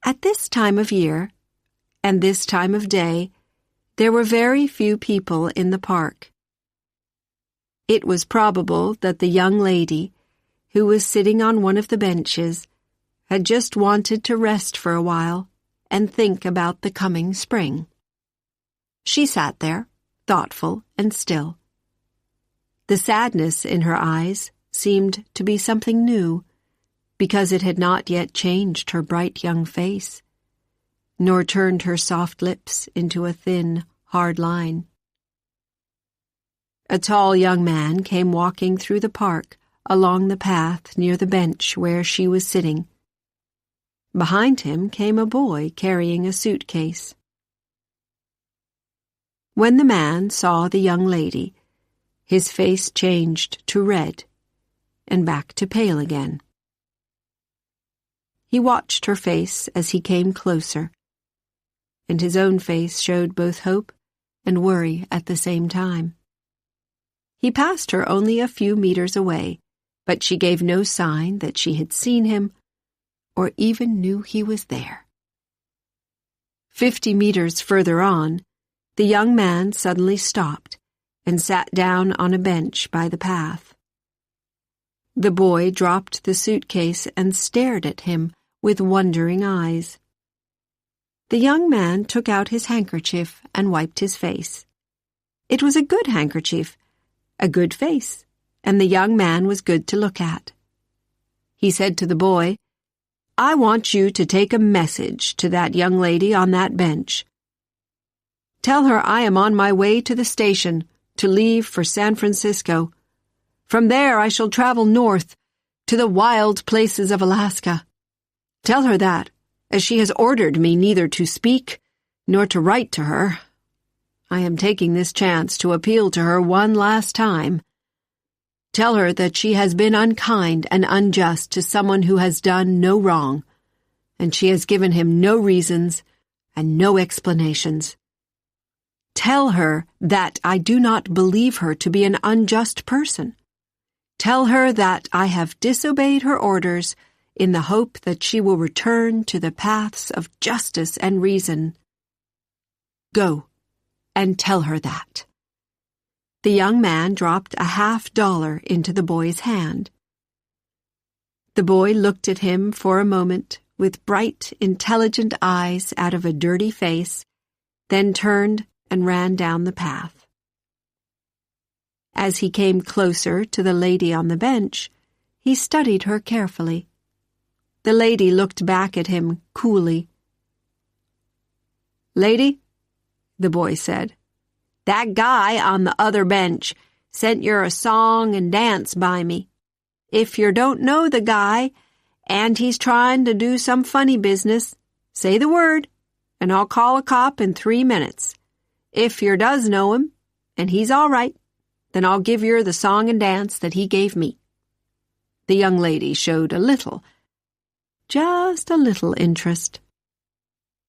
At this time of year, and this time of day, there were very few people in the park. It was probable that the young lady, who was sitting on one of the benches, had just wanted to rest for a while and think about the coming spring. She sat there, thoughtful and still. The sadness in her eyes seemed to be something new, because it had not yet changed her bright young face, nor turned her soft lips into a thin, hard line. A tall young man came walking through the park along the path near the bench where she was sitting. Behind him came a boy carrying a suitcase. When the man saw the young lady, his face changed to red and back to pale again. He watched her face as he came closer, and his own face showed both hope and worry at the same time. He passed her only a few meters away, but she gave no sign that she had seen him or even knew he was there. 50 meters further on, the young man suddenly stopped and sat down on a bench by the path. The boy dropped the suitcase and stared at him with wondering eyes. The young man took out his handkerchief and wiped his face. It was a good handkerchief, a good face, and the young man was good to look at. He said to the boy, "I want you to take a message to that young lady on that bench. Tell her I am on my way to the station to leave for San Francisco. From there I shall travel north to the wild places of Alaska. Tell her that, as she has ordered me neither to speak nor to write to her. I am taking this chance to appeal to her one last time. Tell her that she has been unkind and unjust to someone who has done no wrong, and she has given him no reasons and no explanations. Tell her that I do not believe her to be an unjust person. Tell her that I have disobeyed her orders in the hope that she will return to the paths of justice and reason. Go and tell her that." The young man dropped a $50 into the boy's hand. The boy looked at him for a moment with bright, intelligent eyes out of a dirty face, then turned and ran down the path. As he came closer to the lady on the bench, he studied her carefully. The lady looked back at him coolly. "Lady," the boy said, "that guy on the other bench sent yer a song and dance by me. If yer don't know the guy, and he's trying to do some funny business, say the word, and I'll call a cop in 3 minutes. If yer does know him, and he's all right, then I'll give yer the song and dance that he gave me." The young lady showed a little, just a little interest.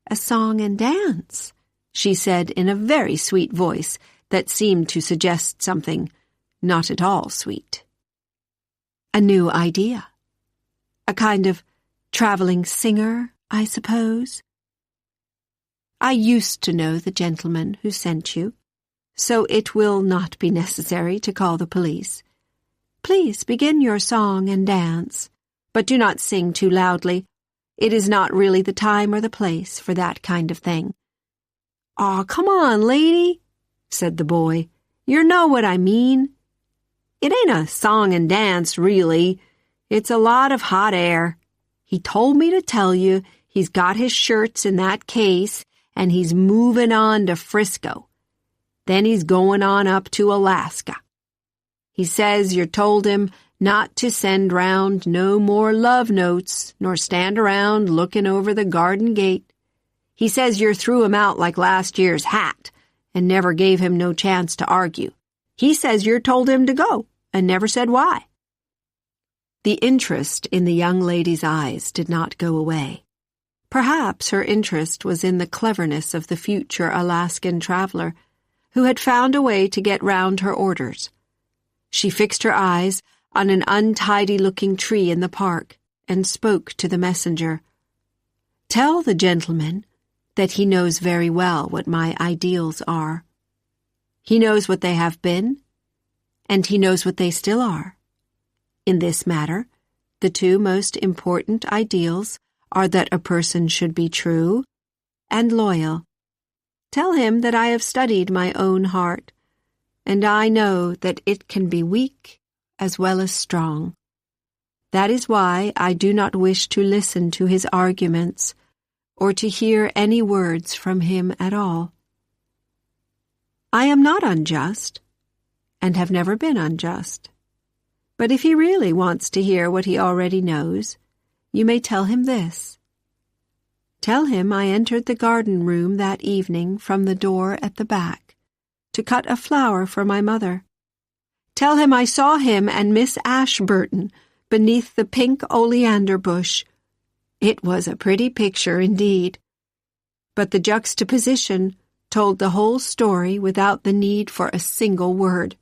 "A song and dance," she said in a very sweet voice that seemed to suggest something not at all sweet. "A new idea. A kind of traveling singer, I suppose. I used to know the gentleman who sent you, so it will not be necessary to call the police. Please begin your song and dance, but do not sing too loudly. It is not really the time or the place for that kind of thing." "Aw, come on, lady," said the boy. "You know what I mean. It ain't a song and dance, really. It's a lot of hot air. He told me to tell you he's got his shirts in that case and he's moving on to Frisco. Then he's going on up to Alaska. He says you told him not to send round no more love notes nor stand around looking over the garden gate. He says you threw him out like last year's hat and never gave him no chance to argue. He says you told him to go and never said why." The interest in the young lady's eyes did not go away. Perhaps her interest was in the cleverness of the future Alaskan traveler, who had found a way to get round her orders. She fixed her eyes on an untidy-looking tree in the park and spoke to the messenger. Tell the gentleman that he knows very well what my ideals are. He knows what they have been, and he knows what they still are. In this matter, the two most important ideals are that a person should be true and loyal. Tell him that I have studied my own heart, and I know that it can be weak as well as strong. That is why I do not wish to listen to his arguments or to hear any words from him at all. I am not unjust, and have never been unjust. But if he really wants to hear what he already knows, you may tell him this. Tell him I entered the garden room that evening from the door at the back to cut a flower for my mother. Tell him I saw him and Miss Ashburton beneath the pink oleander bush. It was a pretty picture indeed. But the juxtaposition told the whole story without the need for a single word.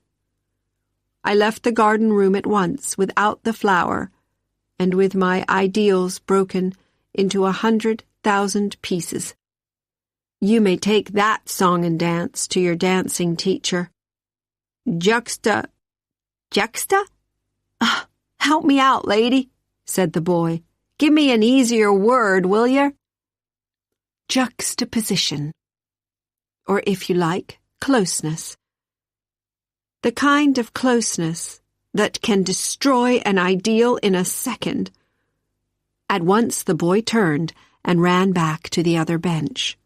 I left the garden room at once without the flower and with my ideals broken into 100,000 pieces. You may take that song and dance to your dancing teacher. Juxta? Help me out, lady, said the boy. Give me an easier word, will you? Juxtaposition. Or if you like, closeness. The kind of closeness that can destroy an ideal in a second. At once the boy turned and ran back to the other bench.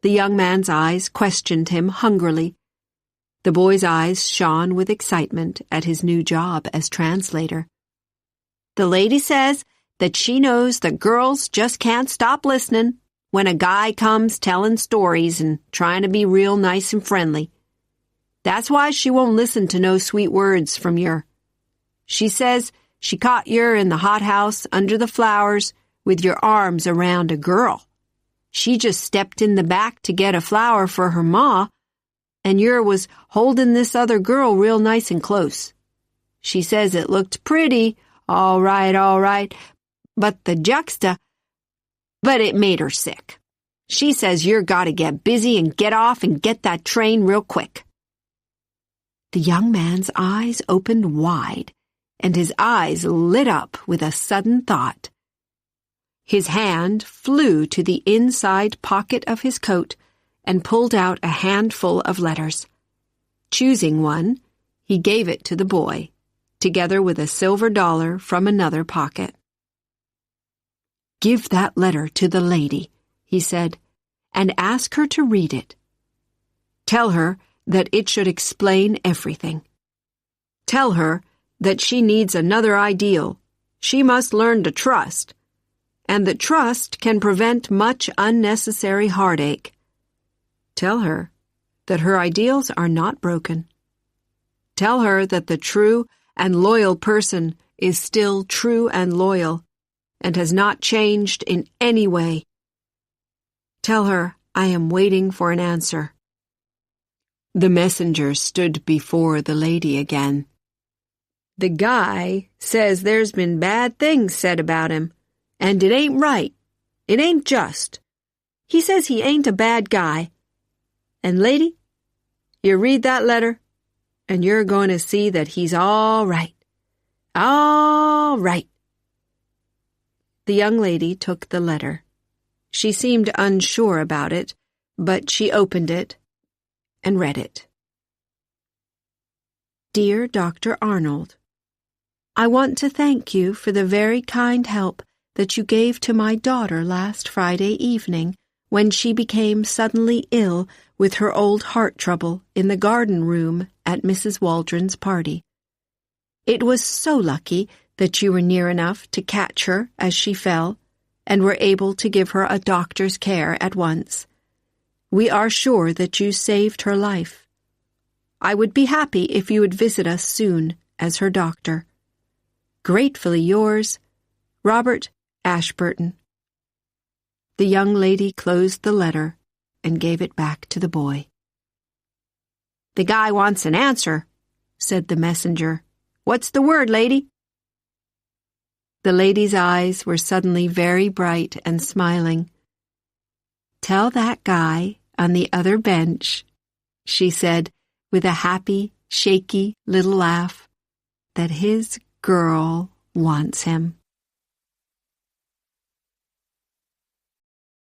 The young man's eyes questioned him hungrily. The boy's eyes shone with excitement at his new job as translator. The lady says that she knows that girls just can't stop listening when a guy comes telling stories and trying to be real nice and friendly. That's why she won't listen to no sweet words from yer. She says she caught yer in the hothouse under the flowers with your arms around a girl. She just stepped in the back to get a flower for her ma, and yer was holding this other girl real nice and close. She says it looked pretty, all right, but it made her sick. She says yer gotta get busy and get off and get that train real quick. The young man's eyes opened wide, and his eyes lit up with a sudden thought. His hand flew to the inside pocket of his coat and pulled out a handful of letters. Choosing one, he gave it to the boy, together with a silver dollar from another pocket. Give that letter to the lady, he said, and ask her to read it. Tell her that it should explain everything. Tell her that she needs another ideal. She must learn to trust, and that trust can prevent much unnecessary heartache. Tell her that her ideals are not broken. Tell her that the true and loyal person is still true and loyal, and has not changed in any way. Tell her I am waiting for an answer. The messenger stood before the lady again. The guy says there's been bad things said about him, and it ain't right. It ain't just. He says he ain't a bad guy. And lady, you read that letter, and you're going to see that he's all right. All right. The young lady took the letter. She seemed unsure about it, but she opened it and read it. Dear Dr. Arnold, I want to thank you for the very kind help that you gave to my daughter last Friday evening when she became suddenly ill with her old heart trouble in the garden room at Mrs. Waldron's party. It was so lucky that you were near enough to catch her as she fell and were able to give her a doctor's care at once. We are sure that you saved her life. I would be happy if you would visit us soon as her doctor. Gratefully yours, Robert Ashburton. The young lady closed the letter and gave it back to the boy. The guy wants an answer, said the messenger. What's the word, lady? The lady's eyes were suddenly very bright and smiling, Tell that guy on the other bench," she said with a happy, shaky little laugh, "that his girl wants him."